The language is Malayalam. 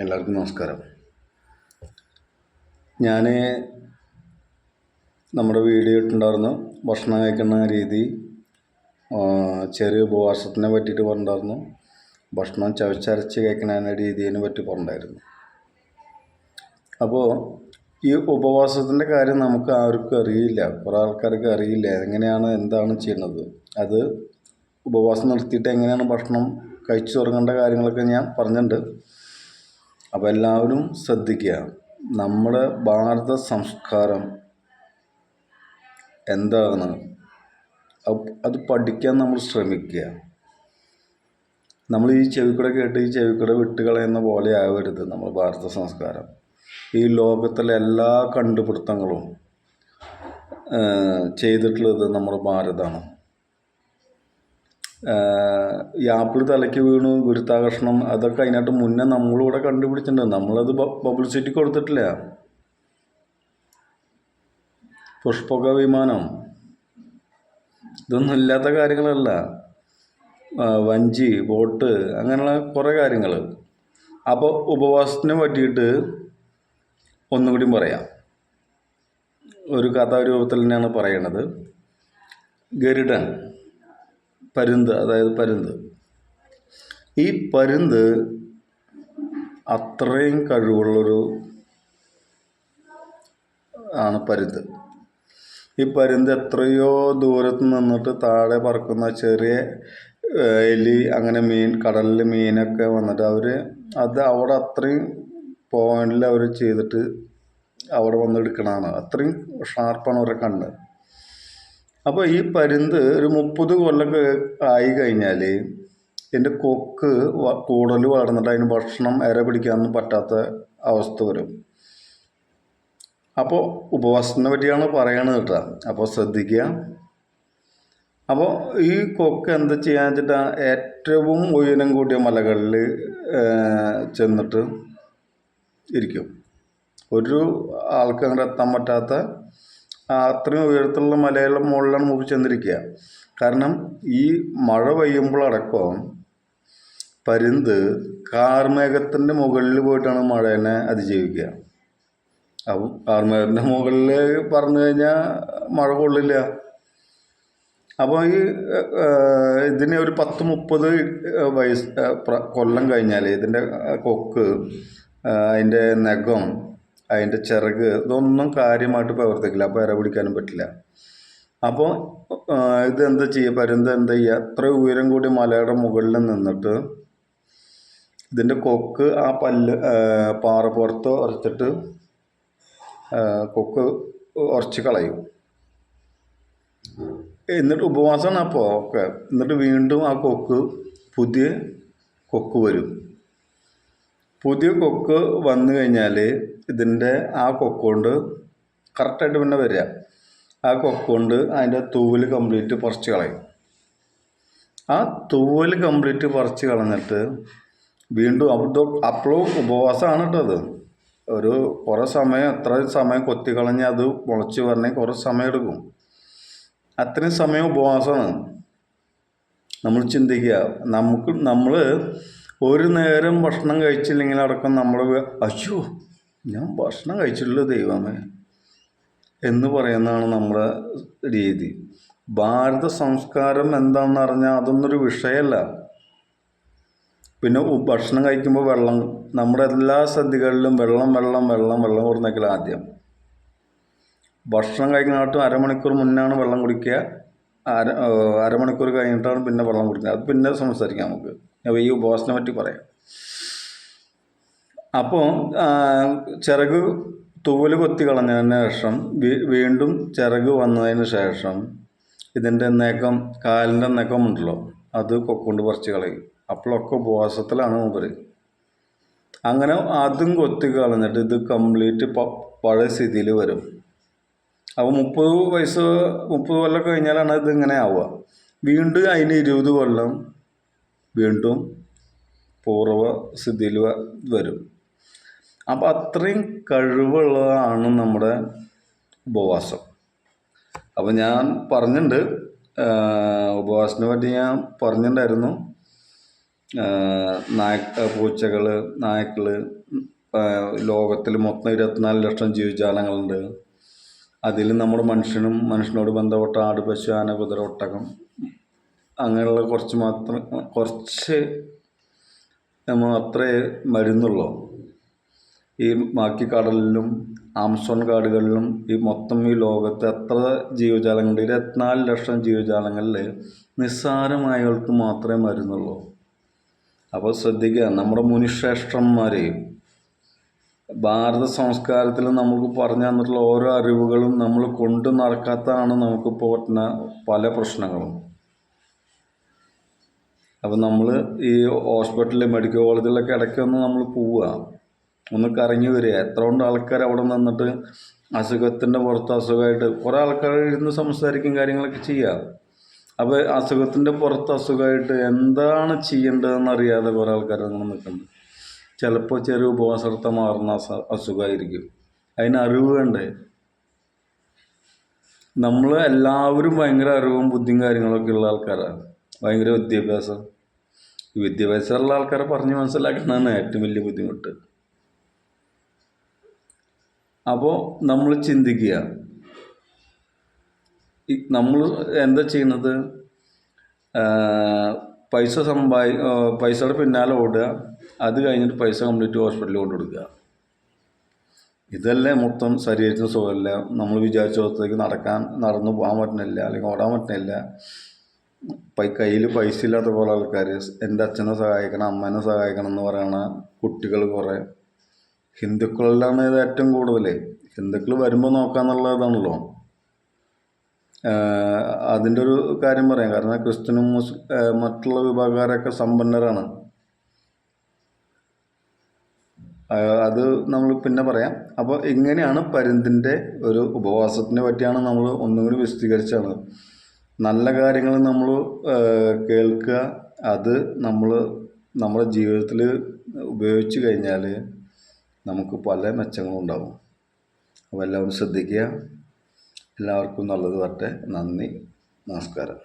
എല്ലാവർക്കും നമസ്കാരം. ഞാൻ നമ്മുടെ വീഡിയോ ഇട്ടുണ്ടായിരുന്നു ഭക്ഷണം കഴിക്കുന്ന രീതി, ചെറിയ ഉപവാസത്തിനെ പറ്റിയിട്ട് പറഞ്ഞിട്ടുണ്ടായിരുന്നു. ഭക്ഷണം ചവച്ചരച്ച് കഴിക്കുന്ന രീതിയെ പറ്റി പറഞ്ഞിട്ടുണ്ടായിരുന്നു. അപ്പോൾ ഈ ഉപവാസത്തിൻ്റെ കാര്യം നമുക്ക് ആർക്കും അറിയില്ല, കുറേ ആൾക്കാർക്ക് അറിയില്ല എങ്ങനെയാണ് എന്താണ് ചെയ്യുന്നത്. അത് ഉപവാസം നിർത്തിയിട്ട് എങ്ങനെയാണ് ഭക്ഷണം കഴിച്ചു തുടങ്ങേണ്ട കാര്യങ്ങളൊക്കെ ഞാൻ പറഞ്ഞിട്ടുണ്ട്. അപ്പോൾ എല്ലാവരും ശ്രദ്ധിക്കുക. നമ്മുടെ ഭാരത സംസ്കാരം എന്താണ് അത് പഠിക്കാൻ നമ്മൾ ശ്രമിക്കുക. നമ്മൾ ഈ ചെവിക്കൂടെ കേട്ട് ഈ ചെവിക്കൂടെ വിട്ടുകളയുന്ന പോലെ ആവരുത് നമ്മൾ ഭാരത സംസ്കാരം. ഈ ലോകത്തിലെ എല്ലാ കണ്ടുപിടുത്തങ്ങളും ചെയ്തിട്ടുള്ളത് നമ്മുടെ ഭാരതമാണ്. ഈ ആപ്പിൾ തലയ്ക്ക് വീണു, ഗുരുത്വാകർഷണം, അതൊക്കെ അതിനായിട്ട് മുന്നേ നമ്മളിവിടെ കണ്ടുപിടിച്ചിട്ടുണ്ട്. നമ്മളത് പബ്ലിസിറ്റി കൊടുത്തിട്ടില്ല. പുഷ്പക വിമാനം, ഇതൊന്നും ഇല്ലാത്ത കാര്യങ്ങളല്ല. വഞ്ചി, ബോട്ട്, അങ്ങനെയുള്ള കുറേ കാര്യങ്ങൾ. അപ്പോൾ ഉപവാസത്തിനെ പറ്റിയിട്ട് ഒന്നും കൂടി പറയാം. ഒരു കഥാരൂപത്തിൽ തന്നെയാണ് പറയണത്. ഗരുഡൻ, പരുന്ത്, അതായത് പരുന്ത്. ഈ പരുന്ത് അത്രയും കഴിവുള്ളൊരു ആണ് പരുന്ത്. ഈ പരുന്ത് എത്രയോ ദൂരത്ത് നിന്നിട്ട് താഴെ പറക്കുന്ന ചെറിയ എലി, അങ്ങനെ മീൻ, കടലിൽ മീനൊക്കെ വന്നിട്ട് അത് അവിടെ അത്രയും പോയിന്റിൽ അവർ ചെയ്തിട്ട് അവിടെ വന്ന് എടുക്കണതാണ്. അത്രയും ഷാർപ്പാണ് അവരെ കണ്ണ്. അപ്പോൾ ഈ പരുന്ത് ഒരു 30 കൊല്ലമൊക്കെ ആയി കഴിഞ്ഞാൽ ഇതിൻ്റെ കൊക്ക് കൂടുതൽ വളർന്നിട്ട് അതിന് ഭക്ഷണം ഇര പിടിക്കാനൊന്നും പറ്റാത്ത അവസ്ഥ വരും. അപ്പോൾ ഉപവാസത്തിനെ പറ്റിയാണ് പറയണത് കേട്ടോ. അപ്പോൾ ശ്രദ്ധിക്കുക. അപ്പോൾ ഈ കൊക്ക് എന്താ ചെയ്യാന്ന് വെച്ചിട്ടാൽ ഏറ്റവും ഉയരം കൂടിയ മലകളിൽ ചെന്നിട്ട് ഇരിക്കും. ഒരു ആൾക്ക് അങ്ങനെ എത്താൻ പറ്റാത്ത അത്രയും ഉയരത്തിലുള്ള മലയുടെ മുകളിലാണ് മൂപ്പി ചെന്നിരിക്കുക. കാരണം ഈ മഴ പെയ്യുമ്പോഴടക്കം പരുന്ത് കാർമേഘത്തിൻ്റെ മുകളിൽ പോയിട്ടാണ് മഴേനെ അതിജീവിക്കുക. അപ്പം കാർമേഘത്തിൻ്റെ മുകളിൽ പറഞ്ഞു കഴിഞ്ഞാൽ മഴ കൊള്ളില്ല. അപ്പോൾ ഇതിന് ഒരു 10-30 കൊല്ലം കഴിഞ്ഞാൽ ഇതിൻ്റെ കൊക്ക്, അതിൻ്റെ നഖം, അതിൻ്റെ ചിറക്, ഇതൊന്നും കാര്യമായിട്ട് പ്രവർത്തിക്കില്ല. അപ്പോൾ ഇര പിടിക്കാനും പറ്റില്ല. അപ്പോൾ ഇതെന്താ ചെയ്യുക, പരുന്ത് എന്താ ചെയ്യുക, അത്ര ഉയരം കൂടി മലയുടെ മുകളിൽ നിന്നിട്ട് ഇതിൻ്റെ കൊക്ക് ആ പാറപ്പുറത്ത് ഉറച്ചിട്ട് കൊക്ക് ഉറച്ച് കളയും. എന്നിട്ട് ഉപവാസമാണ് അപ്പോൾ ഒക്കെ. എന്നിട്ട് വീണ്ടും ആ പുതിയ കൊക്ക് വരും. പുതിയ കൊക്ക് വന്നു കഴിഞ്ഞാൽ ഇതിൻ്റെ ആ കൊക്കുകൊണ്ട് കറക്റ്റായിട്ട് പിന്നെ വരിക. ആ കൊക്കുകൊണ്ട് അതിൻ്റെ തൂവൽ കംപ്ലീറ്റ് പറിച്ച് കളയും. ആ തൂവൽ കംപ്ലീറ്റ് പറിച്ച് കളഞ്ഞിട്ട് വീണ്ടും അപ്പോഴും ഉപവാസമാണ് കേട്ടോ. അത് ഒരു കുറേ സമയം, എത്ര സമയം കൊത്തി കളഞ്ഞ് അത് മുളച്ച് വരണമെങ്കിൽ കുറേ സമയം എടുക്കും. അത്രയും സമയം ഉപവാസമാണ്. നമ്മൾ ചിന്തിക്കുക, നമ്മൾ ഒരു നേരം ഭക്ഷണം കഴിച്ചില്ലെങ്കിൽ അടക്കം നമ്മൾ അയ്യോ ഞാൻ ഭക്ഷണം കഴിച്ചിട്ടുള്ള ദൈവമേ എന്ന് പറയുന്നതാണ് നമ്മുടെ രീതി. ഭാരത സംസ്കാരം എന്താണെന്ന് അറിഞ്ഞാൽ അതൊന്നൊരു വിഷയമല്ല. പിന്നെ ഭക്ഷണം കഴിക്കുമ്പോൾ വെള്ളം, നമ്മുടെ എല്ലാ സദ്യകളിലും വെള്ളം കൊടുന്നേക്കില്ല. ആദ്യം ഭക്ഷണം കഴിക്കുന്നതായിട്ട് അരമണിക്കൂർ മുന്നാണ് വെള്ളം കുടിക്കുക. അരമണിക്കൂർ കഴിഞ്ഞിട്ടാണ് പിന്നെ വെള്ളം കുടിക്കുന്നത്. അത് പിന്നെ സംസാരിക്കാം നമുക്ക്. അപ്പോൾ ഈ ഉപവാസത്തിനെ പറ്റി പറയാം. അപ്പോൾ ചിറക് തൂവൽ കൊത്തി കളഞ്ഞതിന് ശേഷം വീണ്ടും ചിറക് വന്നതിന് ശേഷം ഇതിൻ്റെ നഖം, കാലിൻ്റെ നഖമുണ്ടല്ലോ, അത് കൊക്കൊണ്ട് പറിച്ച് കളയും. അപ്പോഴൊക്കെ ഉപവാസത്തിലാണ് മൂപ്പര്. അങ്ങനെ അതും കൊത്തി കളഞ്ഞിട്ട് ഇത് കംപ്ലീറ്റ് പഴയ സ്ഥിതിയിൽ വരും. അപ്പോൾ 30 കൊല്ലം കഴിഞ്ഞാലാണ് ഇതിങ്ങനെ ആവുക. വീണ്ടും അതിന് 20 കൊല്ലം വീണ്ടും പൂർവ്വ സ്ഥിതിയിൽ വരും. അപ്പോൾ അത്രയും കഴിവുള്ളതാണ് നമ്മുടെ ഉപവാസം. അപ്പോൾ ഞാൻ പറഞ്ഞിട്ടുണ്ട്, ഉപവാസത്തിനെ പറ്റി ഞാൻ പറഞ്ഞിട്ടുണ്ടായിരുന്നു. പൂച്ചകൾ, നായ്ക്കൾ, ലോകത്തിൽ മൊത്തം 24 ലക്ഷം ജീവജാലങ്ങളുണ്ട്. അതിൽ നമ്മുടെ മനുഷ്യനോട് ബന്ധപ്പെട്ട ആട്, പശു, ആന, കുതിര, ഒട്ടകം അങ്ങനെയുള്ള കുറച്ച് നമ്മൾ അത്രേ മരുന്നുള്ളൂ. ഈ ബാക്കി കടലിലും ആമസോൺ കാടുകളിലും ഈ ലോകത്ത് എത്ര ജീവജാലങ്ങളുണ്ട്? 24 ലക്ഷം ജീവജാലങ്ങളിൽ നിസ്സാരമായവർക്ക് മാത്രമേ മരുന്നുള്ളൂ. അപ്പോൾ ശ്രദ്ധിക്കുക, നമ്മുടെ മുനിശ്രേഷ്ഠന്മാർ ഭാരത സംസ്കാരത്തിൽ നമുക്ക് പറഞ്ഞു തന്നിട്ടുള്ള ഓരോ അറിവുകളും നമ്മൾ കൊണ്ട് നടക്കാത്തതാണ് നമുക്കിപ്പോൾ പറ്റുന്ന പല പ്രശ്നങ്ങളും. അപ്പം നമ്മൾ ഈ ഹോസ്പിറ്റലിൽ, മെഡിക്കൽ കോളേജിലൊക്കെ ഇടയ്ക്കൊന്ന് നമ്മൾ പോവുക, ഒന്ന് കറങ്ങി വരിക. എത്രകൊണ്ട് ആൾക്കാർ അവിടെ നിന്നിട്ട് അസുഖത്തിൻ്റെ പുറത്ത് അസുഖമായിട്ട് കുറേ ആൾക്കാർ ഇരുന്ന് സംസാരിക്കും, കാര്യങ്ങളൊക്കെ ചെയ്യുക. അപ്പോൾ അസുഖത്തിൻ്റെ പുറത്ത് അസുഖമായിട്ട് എന്താണ് ചെയ്യേണ്ടതെന്ന് അറിയാതെ കുറേ ആൾക്കാർ അങ്ങനെ നിൽക്കുന്നുണ്ട്. ചിലപ്പോൾ ചെറിയ ഉപവാസത്തെ മാറുന്ന അസുഖമായിരിക്കും. അതിന് അറിവ് വേണ്ടേ? നമ്മൾ എല്ലാവരും ഭയങ്കര അറിവും ബുദ്ധിയും കാര്യങ്ങളൊക്കെ ഉള്ള ആൾക്കാരാണ്, ഭയങ്കര വിദ്യാഭ്യാസം. ഈ വിദ്യാഭ്യാസമുള്ള ആൾക്കാരെ പറഞ്ഞ് മനസ്സിലാക്കുന്നതാണ് ഏറ്റവും വലിയ ബുദ്ധിമുട്ട്. അപ്പോൾ നമ്മൾ ചിന്തിക്കുക, നമ്മൾ എന്താ ചെയ്യുന്നത്? പൈസയുടെ പിന്നാലെ ഓടുക, അത് കഴിഞ്ഞിട്ട് പൈസ കംപ്ലീറ്റ് ഹോസ്പിറ്റലിൽ കൊണ്ടു കൊടുക്കുക. ഇതല്ലേ മൊത്തം ശരീരത്തിന് സുഖമില്ല. നമ്മൾ വിചാരിച്ച ദിവസത്തേക്ക് നടന്നു പോകാൻ പറ്റുന്നില്ല, അല്ലെങ്കിൽ ഓടാൻ പറ്റുന്നില്ല. കയ്യിൽ പൈസ ഇല്ലാത്ത കുറേ ആൾക്കാർ, എൻ്റെ അച്ഛനെ സഹായിക്കണം, അമ്മേനെ സഹായിക്കണം എന്ന് പറയുന്ന കുട്ടികൾ കുറേ. ഹിന്ദുക്കളിലാണ് ഇത് ഏറ്റവും കൂടുതൽ. ഹിന്ദുക്കൾ വരുമ്പോൾ നോക്കാന്നുള്ളതാണല്ലോ. അതിൻ്റെ ഒരു കാര്യം പറയാം. കാരണം ക്രിസ്ത്യനും മറ്റുള്ള വിഭാഗക്കാരൊക്കെ സമ്പന്നരാണ്. അത് നമ്മൾ പിന്നെ പറയാം. അപ്പോൾ ഇങ്ങനെയാണ് പരുന്തിൻ്റെ ഒരു ഉപവാസത്തിനെ പറ്റിയാണ് നമ്മൾ ഒന്നും കൂടി വിശദീകരിച്ചാണ്. നല്ല കാര്യങ്ങൾ നമ്മൾ കേൾക്കുക, അത് നമ്മൾ നമ്മുടെ ജീവിതത്തിൽ ഉപയോഗിച്ച് കഴിഞ്ഞാൽ നമുക്ക് പല മെച്ചങ്ങളും ഉണ്ടാവും. അപ്പോൾ എല്ലാവരും ശ്രദ്ധിക്കുക. എല്ലാവർക്കും നല്ലത് വരട്ടെ. നന്ദി, നമസ്കാരം.